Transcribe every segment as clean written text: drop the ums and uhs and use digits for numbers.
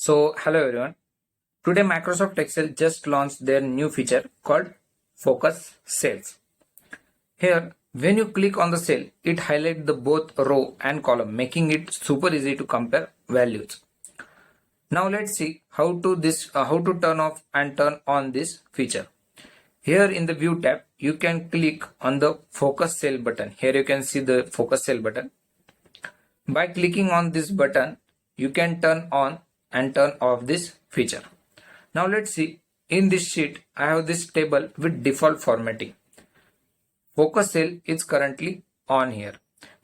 Hello everyone. Today Microsoft Excel just launched their new feature called Focus Cells. Here, when you click on the cell, it highlights the both row and column, making it super easy to compare values. Now let's see how to turn off and turn on this feature. Here in the View tab, you can click on the Focus Cell button. Here you can see the Focus Cell button. By clicking on this button, you can turn on and turn off this feature. Now let's see, in this sheet I have this table with default formatting. Focus cell is currently on here,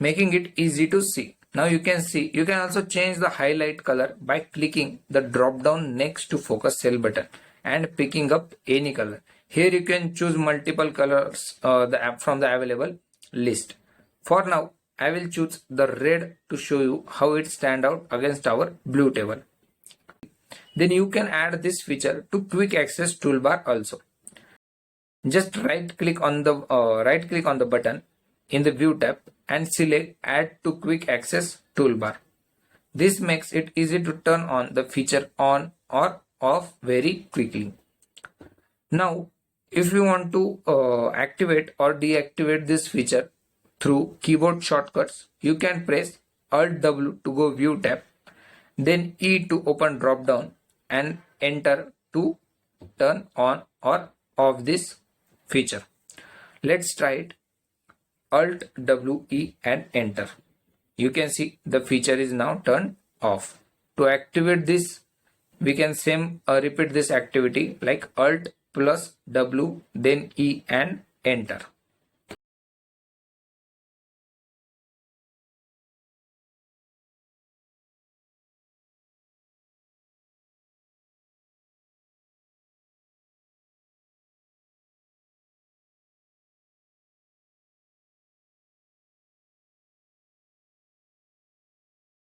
making it easy to see. Now you can see, you can also change the highlight color by clicking the drop down next to focus cell button and picking up any color. Here you can choose multiple colors from the available list. For now I will choose the red to show you how it stands out against our blue table. Then you can add this feature to quick access toolbar also. Just right click on the button in the View tab and select Add to Quick Access Toolbar. This makes it easy to turn on the feature on or off very quickly. Now, if you want to activate or deactivate this feature through keyboard shortcuts, you can press Alt W to go View tab, then E to open drop down and Enter to turn on or off this feature. Let's try it. Alt W E and Enter. You can see the feature is now turned off. To activate this, we can repeat this activity like Alt plus W then E and Enter.